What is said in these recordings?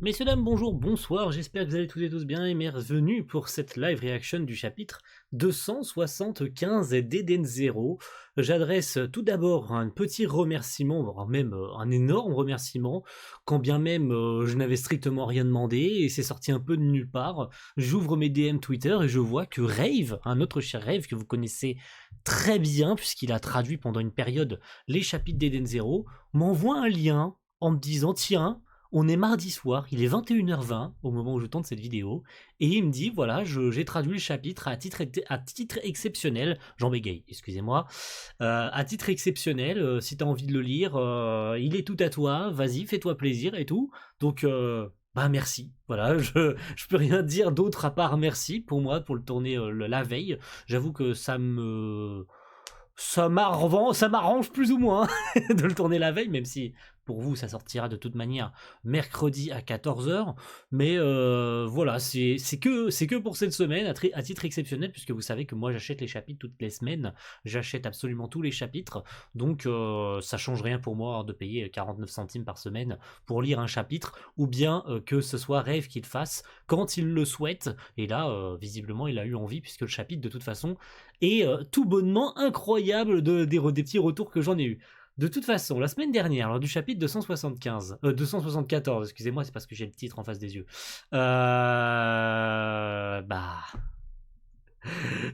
Messieurs, dames, bonjour, bonsoir, j'espère que vous allez toutes et tous bien et bienvenue pour cette live reaction du chapitre 275 d'Eden Zero. J'adresse tout d'abord un petit remerciement, voire même un énorme remerciement, quand bien même je n'avais strictement rien demandé et c'est sorti un peu de nulle part. J'ouvre mes DM Twitter et je vois que Rave, un autre cher Rave que vous connaissez très bien puisqu'il a traduit pendant une période les chapitres d'Eden Zero, m'envoie un lien en me disant tiens, on est mardi soir, il est 21h20 au moment où je tourne cette vidéo, et il me dit voilà, j'ai traduit le chapitre à titre exceptionnel, Jean bégaye, excusez-moi, à titre exceptionnel, si t'as envie de le lire, il est tout à toi, vas-y, fais-toi plaisir et tout. Donc, bah merci, voilà, je peux rien dire d'autre à part merci pour moi, pour le tourner la veille. J'avoue que ça m'arrange plus ou moins de le tourner la veille, même si pour vous ça sortira de toute manière mercredi à 14h. Mais voilà, c'est que pour cette semaine, à titre exceptionnel, puisque vous savez que moi j'achète les chapitres toutes les semaines, j'achète absolument tous les chapitres, donc ça change rien pour moi de payer 49 centimes par semaine pour lire un chapitre, ou bien que ce soit Rêve qui le fasse quand il le souhaite. Et là, visiblement, il a eu envie, puisque le chapitre de toute façon et tout bonnement incroyable des petits retours que j'en ai eu. De toute façon, la semaine dernière, lors du chapitre 274, excusez-moi, c'est parce que j'ai le titre en face des yeux. Bah,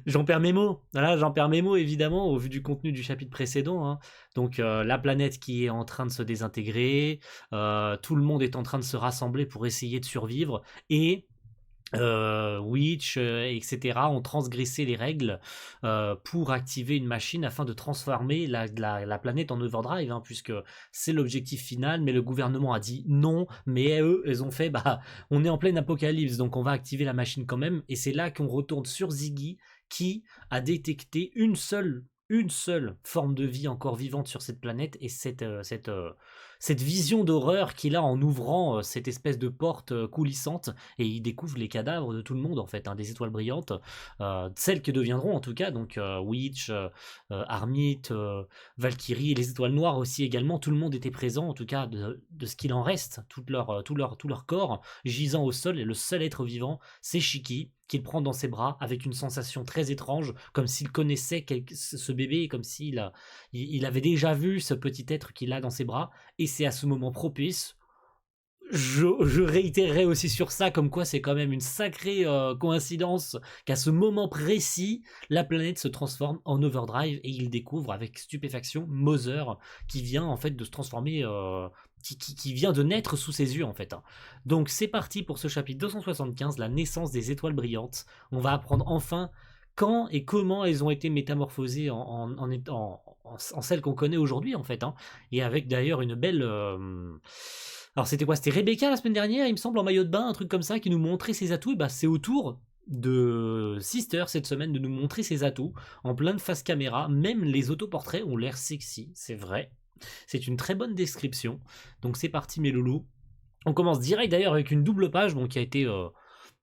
j'en perds mes mots. Voilà, j'en perds mes mots évidemment au vu du contenu du chapitre précédent, hein. Donc la planète qui est en train de se désintégrer, tout le monde est en train de se rassembler pour essayer de survivre et Witch, etc. ont transgressé les règles pour activer une machine afin de transformer la planète en overdrive, hein, puisque c'est l'objectif final, mais le gouvernement a dit non, mais eux, ils ont fait, bah, on est en pleine apocalypse, donc on va activer la machine quand même, et c'est là qu'on retourne sur Ziggy, qui a détecté une seule forme de vie encore vivante sur cette planète, et cette vision d'horreur qu'il a en ouvrant cette espèce de porte coulissante, et il découvre les cadavres de tout le monde en fait, hein, des étoiles brillantes, celles que deviendront en tout cas, donc Witch, Armit, Valkyrie, et les étoiles noires aussi également, tout le monde était présent en tout cas de ce qu'il en reste, tout leur corps gisant au sol, et le seul être vivant c'est Shiki, qu'il prend dans ses bras avec une sensation très étrange, comme s'il connaissait ce bébé, comme il avait déjà vu ce petit être qu'il a dans ses bras, et c'est à ce moment propice. Je réitérerai aussi sur ça, comme quoi c'est quand même une sacrée coïncidence qu'à ce moment précis, la planète se transforme en overdrive et il découvre avec stupéfaction Mother qui vient en fait de se transformer, qui vient de naître sous ses yeux en fait, hein. Donc c'est parti pour ce chapitre 275, la naissance des étoiles brillantes. On va apprendre enfin quand et comment elles ont été métamorphosées en celles qu'on connaît aujourd'hui en fait, hein. Et avec d'ailleurs une belle... Alors c'était quoi? C'était Rebecca la semaine dernière, il me semble, en maillot de bain, un truc comme ça, qui nous montrait ses atouts. Et bah c'est au tour de Sister cette semaine de nous montrer ses atouts en plein de face caméra. Même les autoportraits ont l'air sexy, c'est vrai. C'est une très bonne description. Donc c'est parti mes loulous. On commence direct d'ailleurs avec une double page, bon, qui a été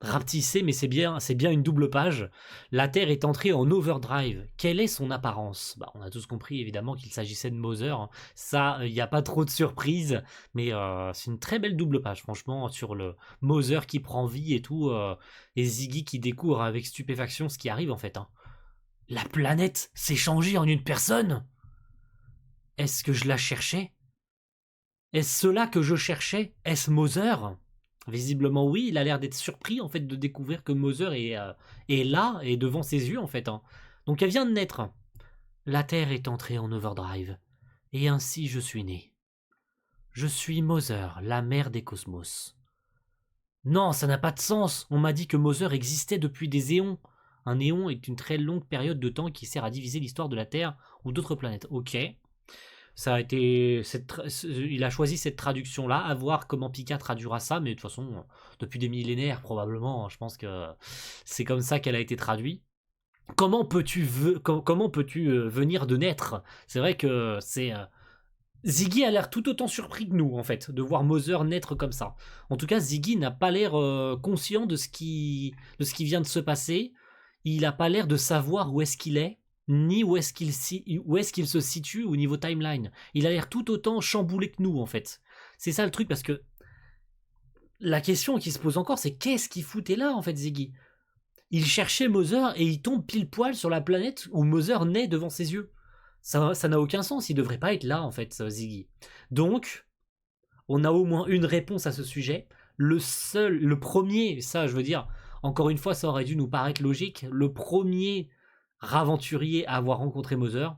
rapetissée, mais c'est bien une double page. La Terre est entrée en overdrive. Quelle est son apparence? Bah, on a tous compris évidemment qu'il s'agissait de Mother, hein. Ça, il n'y a pas trop de surprise, mais c'est une très belle double page, franchement, sur le Mother qui prend vie et tout, et Ziggy qui découvre avec stupéfaction ce qui arrive en fait, hein. La planète s'est changée en une personne? Est-ce que je la cherchais? Est-ce cela que je cherchais? Est-ce Mother? Visiblement oui, il a l'air d'être surpris en fait de découvrir que Mother est là et devant ses yeux en fait, hein. Donc elle vient de naître. La Terre est entrée en overdrive. Et ainsi je suis né. Je suis Mother, la mère des cosmos. Non, ça n'a pas de sens. On m'a dit que Mother existait depuis des éons. Un éon est une très longue période de temps qui sert à diviser l'histoire de la Terre ou d'autres planètes. Ok. Ça a été, il a choisi cette traduction-là, à voir comment Pika traduira ça, mais de toute façon, depuis des millénaires probablement, je pense que c'est comme ça qu'elle a été traduite. Comment peux-tu venir de naître? C'est vrai que Ziggy a l'air tout autant surpris que nous, en fait, de voir Mother naître comme ça. En tout cas, Ziggy n'a pas l'air conscient de ce qui vient de se passer. Il n'a pas l'air de savoir où est-ce qu'il est, ni où est-ce qu'il se situe au niveau timeline. Il a l'air tout autant chamboulé que nous, en fait. C'est ça le truc, parce que la question qui se pose encore, c'est qu'est-ce qu'il foutait là, en fait, Ziggy? Il cherchait Mother et il tombe pile poil sur la planète où Mother naît devant ses yeux. Ça n'a aucun sens, il devrait pas être là, en fait, Ziggy. Donc, on a au moins une réponse à ce sujet. Le premier, ça, je veux dire, encore une fois, ça aurait dû nous paraître logique, le premier aventurier à avoir rencontré Mother,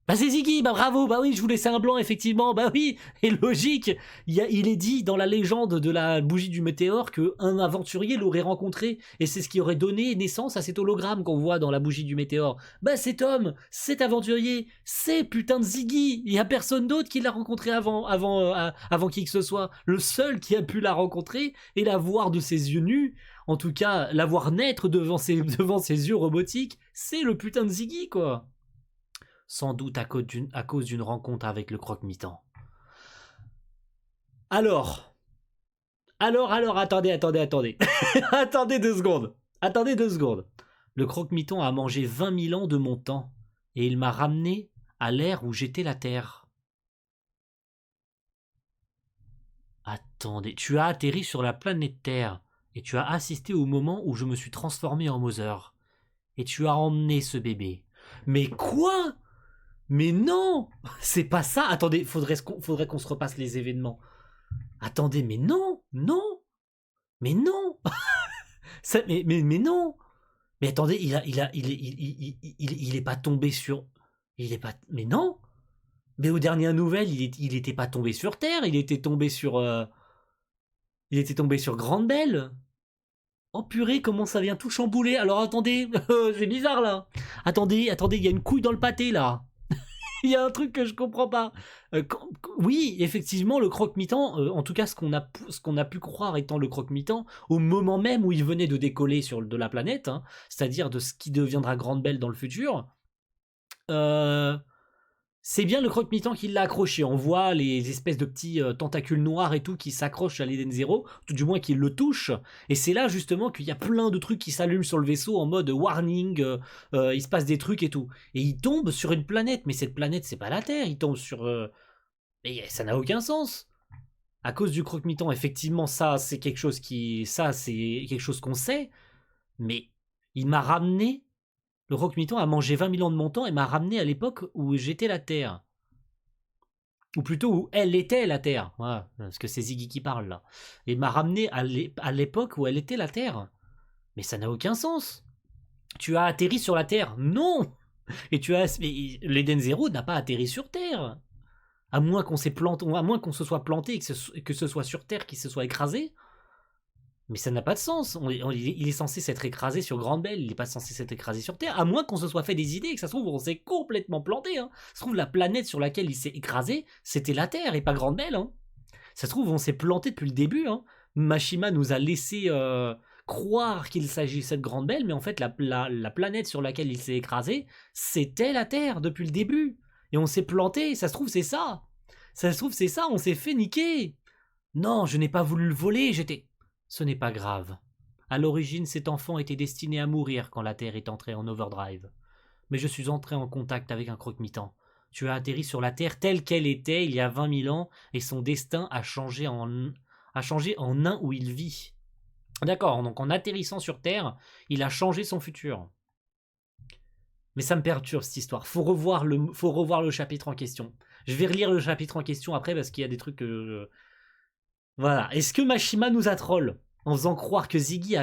bah c'est Ziggy, bah bravo, bah oui, je vous laissais un blanc, effectivement, bah oui, et logique, il est dit dans la légende de la bougie du météore qu'un aventurier l'aurait rencontré, et c'est ce qui aurait donné naissance à cet hologramme qu'on voit dans la bougie du météore. Bah cet homme, cet aventurier, c'est putain de Ziggy, il y a personne d'autre qui l'a rencontré avant qui que ce soit. Le seul qui a pu la rencontrer et la voir de ses yeux nus, en tout cas la voir naître devant ses yeux robotiques, c'est le putain de Ziggy, quoi. Sans doute à cause d'une rencontre avec le croque-mitaine. Alors, attendez. Attendez 2 secondes. Attendez 2 secondes. Le croque-mitaine a mangé 20 000 ans de mon temps, et il m'a ramené à l'ère où j'étais la Terre. Attendez, tu as atterri sur la planète Terre, et tu as assisté au moment où je me suis transformé en Mother. Et tu as emmené ce bébé. Mais quoi? Mais non, c'est pas ça. Attendez, faudrait qu'on se repasse les événements. Attendez, mais non, mais non, ça, mais non. Mais attendez, il est pas tombé sur, il est pas, mais non. Mais aux dernières nouvelles, il était pas tombé sur Terre, il était tombé sur Grande Belle. Oh purée, comment ça vient tout chambouler. Alors attendez, c'est bizarre là. Attendez, il y a une couille dans le pâté là. Il y a un truc que je comprends pas. Oui, effectivement, le croque-mitaine, en tout cas ce qu'on a pu croire étant le croque-mitaine, au moment même où il venait de décoller de la planète, hein, c'est-à-dire de ce qui deviendra Grande Belle dans le futur, euh, c'est bien le croque-mitaine qui l'a accroché. On voit les espèces de petits tentacules noirs et tout qui s'accrochent à l'Eden Zero, tout du moins qui le touchent. Et c'est là justement qu'il y a plein de trucs qui s'allument sur le vaisseau en mode warning, il se passe des trucs et tout. Et il tombe sur une planète, mais cette planète c'est pas la Terre, il tombe sur... Mais ça n'a aucun sens. À cause du croque-mitaine, effectivement, c'est quelque chose qu'on sait, mais il m'a ramené le croque-mitaine a mangé 20 000 ans de mon temps et m'a ramené à l'époque où j'étais la Terre. Ou plutôt où elle était la Terre. Voilà, parce que c'est Ziggy qui parle là. Et m'a ramené à l'époque où elle était la Terre. Mais ça n'a aucun sens. Tu as atterri sur la Terre. Non. Et l'Eden Zero n'a pas atterri sur Terre. À moins qu'on se soit planté et que ce soit sur Terre qui se soit écrasé. Mais ça n'a pas de sens. Il est censé s'être écrasé sur Grande Belle, il n'est pas censé s'être écrasé sur Terre, à moins qu'on se soit fait des idées et que ça se trouve on s'est complètement planté. Hein. Ça se trouve la planète sur laquelle il s'est écrasé, c'était la Terre et pas Grande Belle. Hein. Ça se trouve on s'est planté depuis le début. Hein. Mashima nous a laissé croire qu'il s'agissait de Grande Belle, mais en fait la planète sur laquelle il s'est écrasé, c'était la Terre depuis le début. Et on s'est planté, ça se trouve c'est ça. Ça se trouve c'est ça, on s'est fait niquer. Non, je n'ai pas voulu le voler, j'étais... Ce n'est pas grave. À l'origine, cet enfant était destiné à mourir quand la Terre est entrée en overdrive. Mais je suis entré en contact avec un croque-mitaine. Tu as atterri sur la Terre telle qu'elle était il y a 20 000 ans et son destin a changé en un où il vit. D'accord, donc en atterrissant sur Terre, il a changé son futur. Mais ça me perturbe cette histoire. Faut revoir le chapitre en question. Je vais relire le chapitre en question après parce qu'il y a des trucs que... Voilà. Est-ce que Mashima nous a troll en faisant croire que Ziggy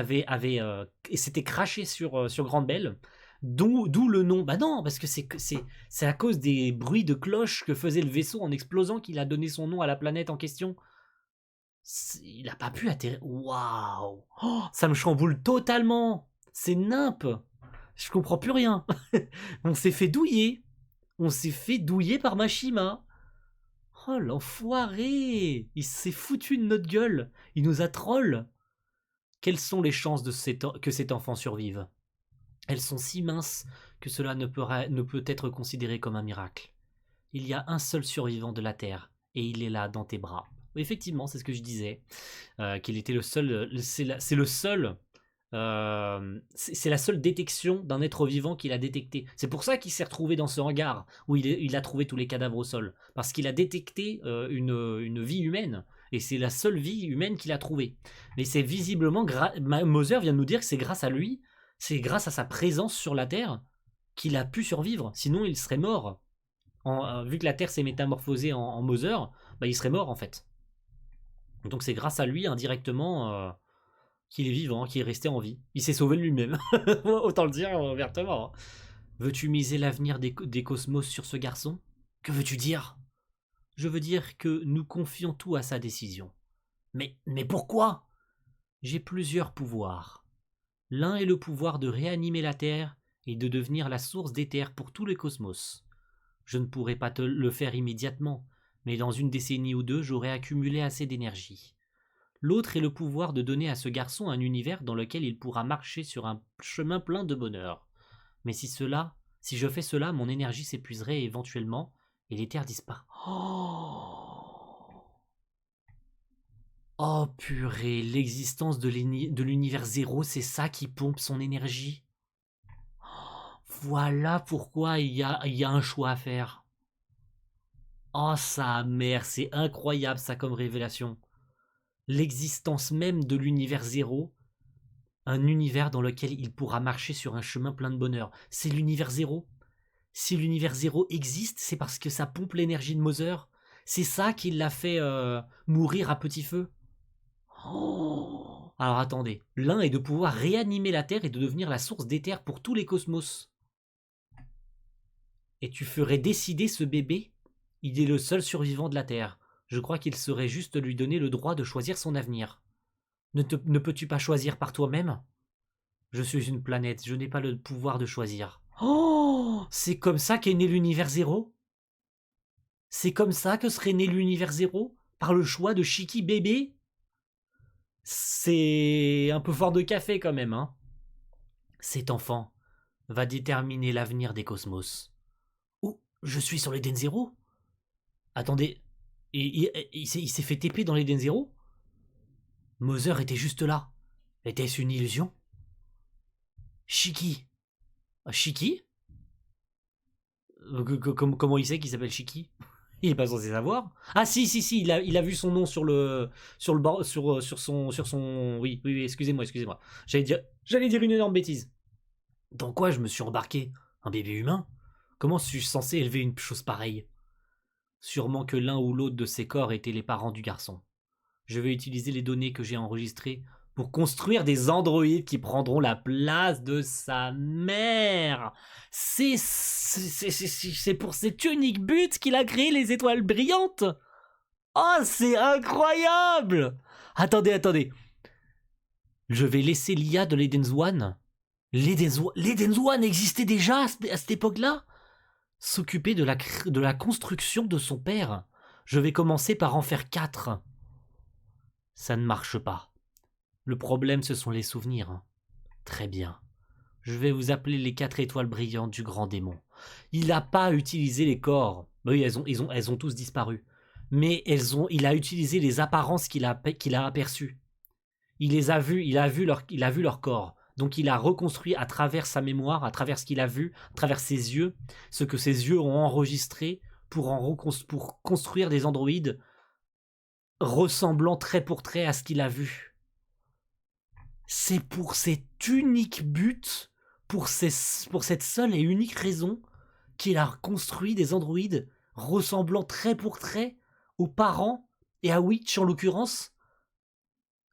s'était craché sur Grande Belle, d'où le nom. Bah non, parce que c'est à cause des bruits de cloche que faisait le vaisseau en explosant qu'il a donné son nom à la planète en question. Il n'a pas pu atterrir. Waouh, oh, ça me chamboule totalement. C'est nimp. Je comprends plus rien. On s'est fait douiller. On s'est fait douiller par Mashima. Oh l'enfoiré! Il s'est foutu de notre gueule. Il nous a troll. Quelles sont les chances que cet enfant survive? Elles sont si minces que cela ne peut être considéré comme un miracle. Il y a un seul survivant de la Terre, et il est là dans tes bras. Effectivement, c'est ce que je disais, qu'il était le seul. C'est le seul. C'est la seule détection d'un être vivant qu'il a détecté. C'est pour ça qu'il s'est retrouvé dans ce hangar où il a trouvé tous les cadavres au sol. Parce qu'il a détecté une vie humaine. et c'est la seule vie humaine qu'il a trouvée. Mais c'est visiblement, Moser vient de nous dire que c'est grâce à lui, c'est grâce à sa présence sur la Terre qu'il a pu survivre, sinon il serait mort. Vu que la Terre s'est métamorphosée en Moser, bah, il serait mort en fait. Donc c'est grâce à lui indirectement qu'il est vivant, qu'il est resté en vie. Il s'est sauvé lui-même, autant le dire ouvertement. Veux-tu miser l'avenir des cosmos sur ce garçon? Que veux-tu dire? Je veux dire que nous confions tout à sa décision. Mais pourquoi? J'ai plusieurs pouvoirs. L'un est le pouvoir de réanimer la Terre et de devenir la source d'éther pour tous les cosmos. Je ne pourrai pas te le faire immédiatement, mais dans une décennie ou deux, j'aurai accumulé assez d'énergie. L'autre est le pouvoir de donner à ce garçon un univers dans lequel il pourra marcher sur un chemin plein de bonheur. Mais si je fais cela, mon énergie s'épuiserait éventuellement et les terres disparaît. Oh purée, l'existence de l'univers zéro, c'est ça qui pompe son énergie. Voilà pourquoi il y a un choix à faire. Oh sa mère, c'est incroyable ça comme révélation. L'existence même de l'univers zéro, un univers dans lequel il pourra marcher sur un chemin plein de bonheur. C'est l'univers zéro. Si l'univers zéro existe, c'est parce que ça pompe l'énergie de Moser. C'est ça qui l'a fait mourir à petit feu. Oh. Alors attendez, l'un est de pouvoir réanimer la Terre et de devenir la source d'éther pour tous les cosmos. Et tu ferais décider ce bébé? Il est le seul survivant de la Terre. Je crois qu'il serait juste lui donner le droit de choisir son avenir. Ne peux-tu pas choisir par toi-même? Je suis une planète, je n'ai pas le pouvoir de choisir. Oh, c'est comme ça qu'est né l'univers zéro? C'est comme ça que serait né l'univers zéro? Par le choix de Shiki bébé? C'est un peu fort de café quand même, hein. Cet enfant va déterminer l'avenir des cosmos. Oh, je suis sur l'Eden Zero? Attendez, il s'est fait TP dans l'Eden Zero? Moser était juste là. Était-ce une illusion? Shiki. Shiki? Comment il sait qu'il s'appelle Shiki? Il est pas censé savoir. Ah si, il a vu son nom sur son. Oui, excusez-moi. J'allais dire une énorme bêtise. Dans quoi je me suis embarqué? Un bébé humain? Comment suis-je censé élever une chose pareille? Sûrement que l'un ou l'autre de ces corps étaient les parents du garçon. Je vais utiliser les données que j'ai enregistrées pour construire des androïdes qui prendront la place de sa mère. C'est pour cet unique but qu'il a créé les étoiles brillantes. Oh, c'est incroyable! Attendez. Je vais laisser l'IA de l'Eden's One. L'Eden's One existait déjà à cette époque-là? S'occuper de la construction de son père. Je vais commencer par en faire 4. Ça ne marche pas. Le problème, ce sont les souvenirs. Très bien. Je vais vous appeler les 4 étoiles brillantes du grand démon. Il n'a pas utilisé les corps. Oui, elles ont tous disparu. Mais il a utilisé les apparences qu'il a aperçues. Il les a vues, il a vu leur corps. Donc il a reconstruit à travers sa mémoire, à travers ce qu'il a vu, à travers ses yeux, ce que ses yeux ont enregistré pour construire des androïdes ressemblant trait pour trait à ce qu'il a vu. C'est pour cet unique but, pour cette seule et unique raison, qu'il a construit des androïdes ressemblant trait pour trait aux parents et à Witch en l'occurrence.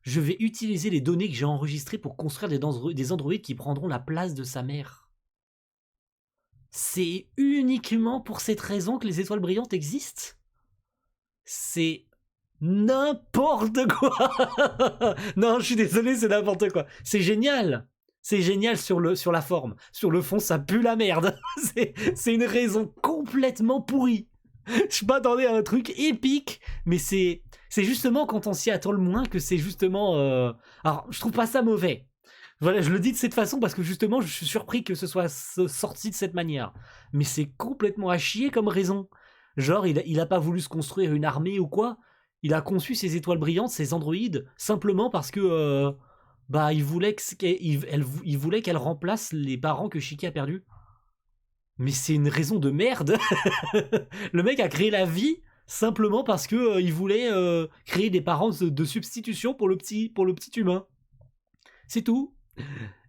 Je vais utiliser les données que j'ai enregistrées pour construire des androïdes qui prendront la place de sa mère. C'est uniquement pour cette raison que les étoiles brillantes existent. C'est n'importe quoi. Non, je suis désolé, c'est n'importe quoi. C'est génial. C'est génial sur la forme. Sur le fond, ça pue la merde. C'est une raison complètement pourrie. Je m'attendais à un truc épique, mais c'est justement quand on s'y attend le moins que c'est justement... Alors, je trouve pas ça mauvais. Voilà, je le dis de cette façon parce que justement, je suis surpris que ce soit sorti de cette manière. Mais c'est complètement à chier comme raison. Genre, il a pas voulu se construire une armée ou quoi. Il a conçu ses étoiles brillantes, ses androïdes, simplement parce que... il voulait qu'elle remplace les parents que Shiki a perdus. Mais c'est une raison de merde. Le mec a créé la vie simplement parce que il voulait créer des parents de substitution pour le petit humain. C'est tout.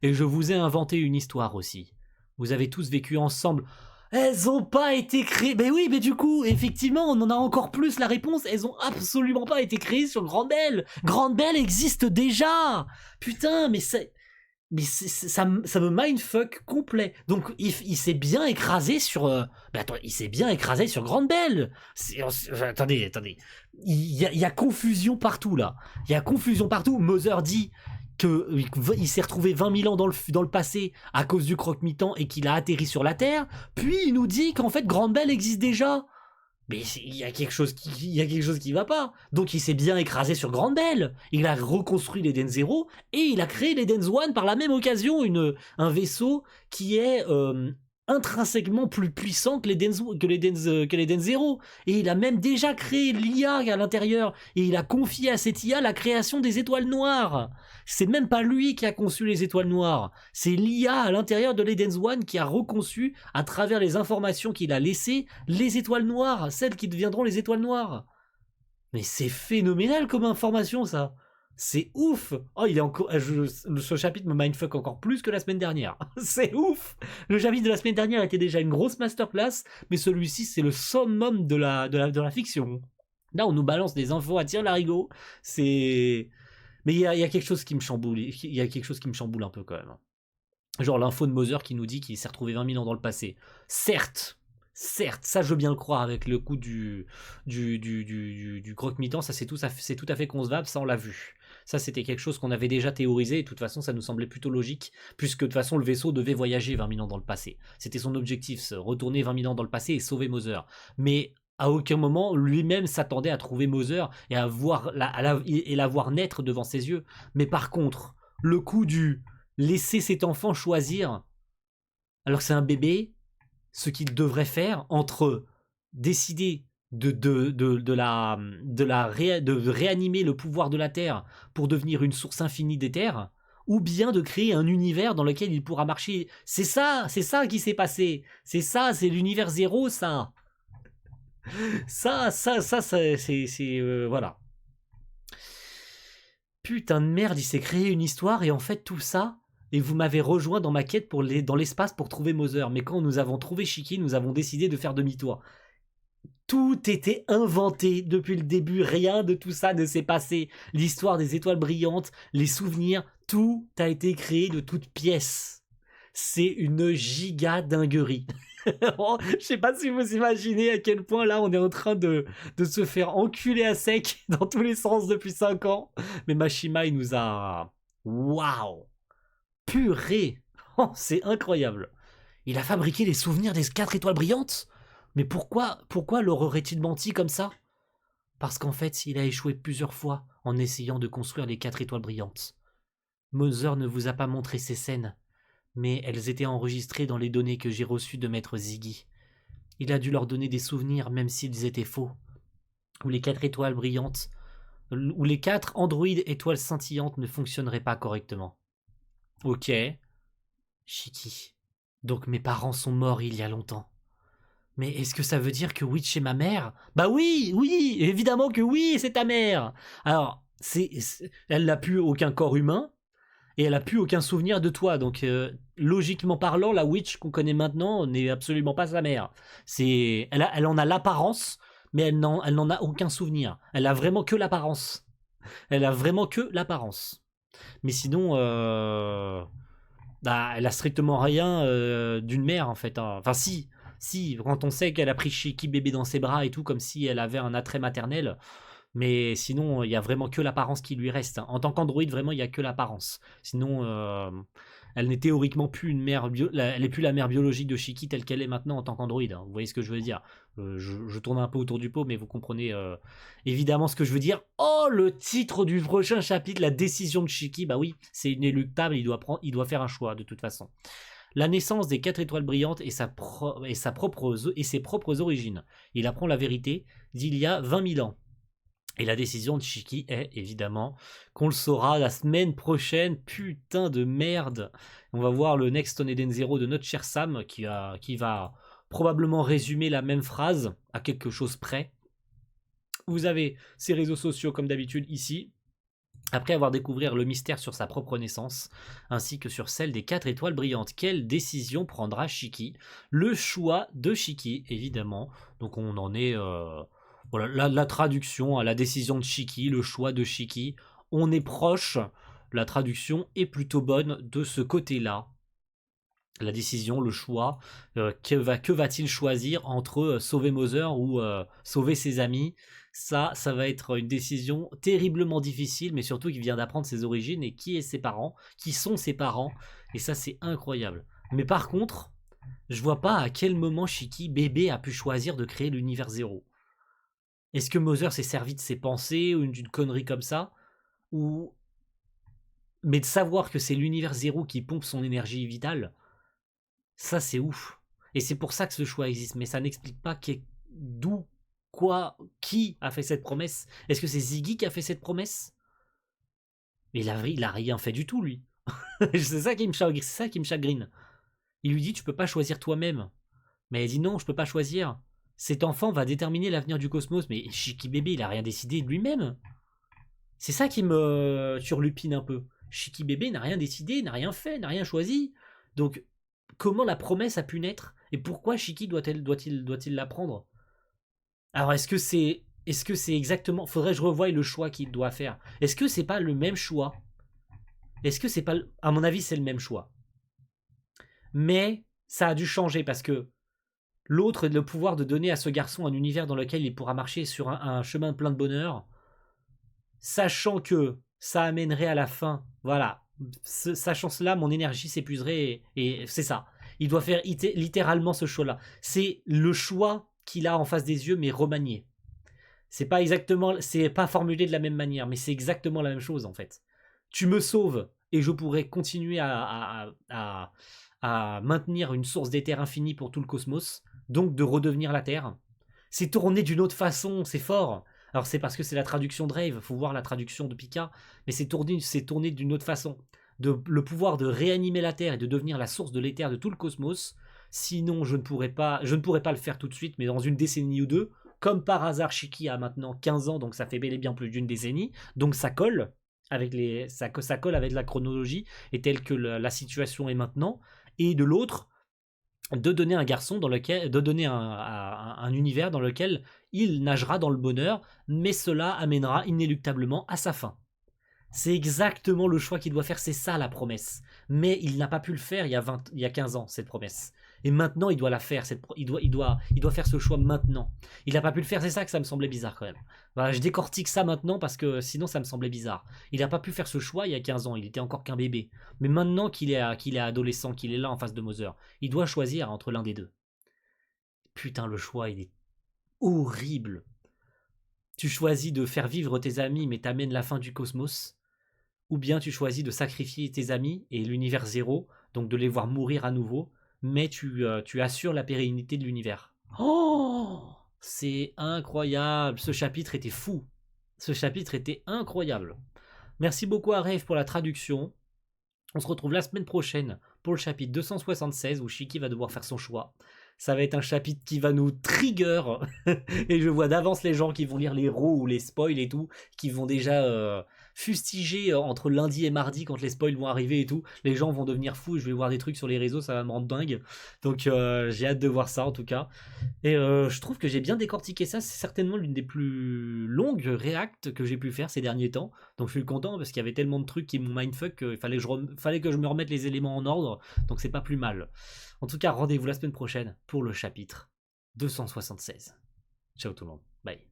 Et je vous ai inventé une histoire aussi. Vous avez tous vécu ensemble. Elles ont pas été créées. Mais oui, mais du coup, effectivement, on en a encore plus la réponse. Elles ont absolument pas été créées sur Grande Belle. Grande Belle existe déjà. Putain, ça me mindfuck complet. Donc il s'est bien écrasé sur. Il s'est bien écrasé sur Grande Belle. Attendez. Il y a confusion partout là. Il y a confusion partout. Mother dit qu'il s'est retrouvé 20 000 ans dans le passé à cause du croque-mitaine et qu'il a atterri sur la Terre. Puis il nous dit qu'en fait Grande Belle existe déjà. Mais il y a quelque chose qui va pas. Donc il s'est bien écrasé sur Grande Belle. Il a reconstruit l'Eden Zero et il a créé l'Eden One par la même occasion, un vaisseau qui est intrinsèquement plus puissant que l'Eden Zero. Et il a même déjà créé l'IA à l'intérieur et il a confié à cette IA la création des étoiles noires. C'est même pas lui qui a conçu les étoiles noires, c'est l'IA à l'intérieur de l'Eden One qui a reconçu, à travers les informations qu'il a laissées, les étoiles noires, celles qui deviendront les étoiles noires. Mais c'est phénoménal comme information ça. C'est ouf. Oh, il est encore. Ce chapitre me mindfuck encore plus que la semaine dernière. C'est ouf. Le chapitre de la semaine dernière était déjà une grosse masterclass, mais celui-ci c'est le summum de la fiction. Là, on nous balance des infos à tire-larigot. C'est. Mais il y a quelque chose qui me chamboule. Il y a quelque chose qui me chamboule un peu quand même. Genre l'info de Mother qui nous dit qu'il s'est retrouvé 20 000 ans dans le passé. Certes, ça je veux bien le croire avec le coup du croque-mitaine, ça c'est tout à fait concevable, ça on l'a vu. Ça c'était quelque chose qu'on avait déjà théorisé et de toute façon ça nous semblait plutôt logique puisque de toute façon le vaisseau devait voyager 20 000 ans dans le passé. C'était son objectif, retourner 20 000 ans dans le passé et sauver Mother. Mais à aucun moment lui-même s'attendait à trouver Mother et à la voir naître devant ses yeux. Mais par contre, le coup du laisser cet enfant choisir alors que c'est un bébé, ce qu'il devrait faire entre décider de réanimer le pouvoir de la Terre pour devenir une source infinie d'éther, ou bien de créer un univers dans lequel il pourra marcher. C'est ça qui s'est passé. C'est l'univers zéro, ça. Voilà. Putain de merde, il s'est créé une histoire et en fait tout ça, et vous m'avez rejoint dans ma quête dans l'espace pour trouver Mother. Mais quand nous avons trouvé Shiki, nous avons décidé de faire demi-tour. Tout était inventé depuis le début, rien de tout ça ne s'est passé. L'histoire des étoiles brillantes, les souvenirs, tout a été créé de toutes pièces. C'est une giga dinguerie. Je sais pas si vous imaginez à quel point là on est en train de se faire enculer à sec dans tous les sens depuis 5 ans. Mais Mashima il nous a... Waouh! Purée! Oh, c'est incroyable. Il a fabriqué les souvenirs des 4 étoiles brillantes? Mais pourquoi leur aurait-il menti comme ça? Parce qu'en fait, il a échoué plusieurs fois en essayant de construire les 4 étoiles brillantes. Mother ne vous a pas montré ces scènes, mais elles étaient enregistrées dans les données que j'ai reçues de Maître Ziggy. Il a dû leur donner des souvenirs même s'ils étaient faux. Ou les 4 étoiles brillantes, ou les 4 androïdes étoiles scintillantes ne fonctionneraient pas correctement. Ok. Shiki. Donc mes parents sont morts il y a longtemps. Mais est-ce que ça veut dire que Witch est ma mère? Bah oui, évidemment que oui, c'est ta mère. Alors, elle n'a plus aucun corps humain, et elle n'a plus aucun souvenir de toi, donc logiquement parlant, la Witch qu'on connaît maintenant n'est absolument pas sa mère. Elle en a l'apparence, mais elle n'en a aucun souvenir. Elle a vraiment que l'apparence. Mais sinon, elle a strictement rien d'une mère en fait. Hein. Enfin si, quand on sait qu'elle a pris Shiki bébé dans ses bras et tout, comme si elle avait un attrait maternel. Mais sinon, il y a vraiment que l'apparence qui lui reste. En tant qu'androïde, vraiment, il y a que l'apparence. Sinon, elle n'est théoriquement plus une mère, elle n'est plus la mère biologique de Shiki telle qu'elle est maintenant en tant qu'androïde. Hein. Vous voyez ce que je veux dire? Je tourne un peu autour du pot, mais vous comprenez évidemment ce que je veux dire. Oh, le titre du prochain chapitre, la décision de Shiki. Bah oui, c'est inéluctable. Il doit faire un choix de toute façon. La naissance des 4 étoiles brillantes et ses propres origines. Il apprend la vérité d'il y a 20 000 ans. Et la décision de Shiki est évidemment qu'on le saura la semaine prochaine. Putain de merde. On va voir le Next on Eden Zero de notre cher Sam qui va probablement résumer la même phrase à quelque chose près. Vous avez ses réseaux sociaux comme d'habitude ici. Après avoir découvert le mystère sur sa propre naissance, ainsi que sur celle des 4 étoiles brillantes, quelle décision prendra Shiki? Le choix de Shiki, évidemment. Donc on en est... voilà, la traduction à la décision de Shiki, le choix de Shiki. On est proche. La traduction est plutôt bonne de ce côté-là. La décision, le choix, que va-t-il choisir entre sauver Mother ou sauver ses amis? Ça va être une décision terriblement difficile, mais surtout qu'il vient d'apprendre ses origines et qui est ses parents, qui sont ses parents, et ça c'est incroyable. Mais par contre, je vois pas à quel moment Shiki, bébé, a pu choisir de créer l'univers zéro. Est-ce que Mother s'est servi de ses pensées ou d'une connerie comme ça? Ou... Mais de savoir que c'est l'univers zéro qui pompe son énergie vitale, ça c'est ouf. Et c'est pour ça que ce choix existe, mais ça n'explique pas d'où, quoi, qui a fait cette promesse. Est-ce que c'est Ziggy qui a fait cette promesse? Mais il a rien fait du tout, lui. C'est ça qui me chagrine. Il lui dit, tu peux pas choisir toi-même. Mais elle dit non, je peux pas choisir. Cet enfant va déterminer l'avenir du cosmos. Mais Shiki bébé, il a rien décidé de lui-même. C'est ça qui me turlupine un peu. Shiki bébé n'a rien décidé, n'a rien fait, n'a rien choisi. Donc, comment la promesse a pu naître? Et pourquoi Shiki doit-il l'apprendre? Alors, est-ce que c'est exactement... Faudrait que je revoie le choix qu'il doit faire. Est-ce que c'est pas le même choix? Est-ce que c'est pas... À mon avis, c'est le même choix. Mais ça a dû changer parce que l'autre, le pouvoir de donner à ce garçon un univers dans lequel il pourra marcher sur un chemin plein de bonheur, sachant que ça amènerait à la fin, voilà, sachant cela, mon énergie s'épuiserait et c'est ça. Il doit faire littéralement ce choix-là. C'est le choix qu'il a en face des yeux, mais remanié. C'est pas formulé de la même manière, mais c'est exactement la même chose en fait. Tu me sauves et je pourrais continuer à maintenir une source d'éther infinie pour tout le cosmos, donc de redevenir la Terre. C'est tourné d'une autre façon, c'est fort. Alors c'est parce que c'est la traduction de Rave, faut voir la traduction de Pika, mais c'est tourné d'une autre façon. Le pouvoir de réanimer la Terre et de devenir la source de l'éther de tout le cosmos. Sinon, je ne pourrais pas le faire tout de suite, mais dans une décennie ou deux. Comme par hasard, Shiki a maintenant 15 ans, donc ça fait bel et bien plus d'une décennie. Donc ça colle avec ça colle avec la chronologie et telle que la situation est maintenant. Et de l'autre, de donner un garçon de donner un univers dans lequel il nagera dans le bonheur, mais cela amènera inéluctablement à sa fin. C'est exactement le choix qu'il doit faire, c'est ça la promesse. Mais il n'a pas pu le faire il y a 15 ans, cette promesse. Et maintenant, il doit la faire. Il doit faire ce choix maintenant. Il n'a pas pu le faire, c'est ça que ça me semblait bizarre quand même. Voilà, je décortique ça maintenant parce que sinon ça me semblait bizarre. Il n'a pas pu faire ce choix il y a 15 ans, il était encore qu'un bébé. Mais maintenant qu'il est adolescent, qu'il est là en face de Mother, il doit choisir entre l'un des deux. Putain, le choix, il est horrible. Tu choisis de faire vivre tes amis mais t'amènes la fin du cosmos. Ou bien tu choisis de sacrifier tes amis et l'univers zéro, donc de les voir mourir à nouveau, mais tu assures la pérennité de l'univers. Oh, c'est incroyable. Ce chapitre était fou. Ce chapitre était incroyable. Merci beaucoup à Rave pour la traduction. On se retrouve la semaine prochaine pour le chapitre 276 où Shiki va devoir faire son choix. Ça va être un chapitre qui va nous trigger. Et je vois d'avance les gens qui vont lire les rows ou les spoils et tout, qui vont déjà fustiger entre lundi et mardi quand les spoils vont arriver et tout. Les gens vont devenir fous, je vais voir des trucs sur les réseaux, ça va me rendre dingue. Donc j'ai hâte de voir ça en tout cas. Et je trouve que j'ai bien décortiqué ça, c'est certainement l'une des plus longues reacts que j'ai pu faire ces derniers temps. Donc je suis content parce qu'il y avait tellement de trucs qui m'ont mindfuck qu'il fallait que je me remette les éléments en ordre. Donc c'est pas plus mal. En tout cas, rendez-vous la semaine prochaine pour le chapitre 276. Ciao tout le monde. Bye.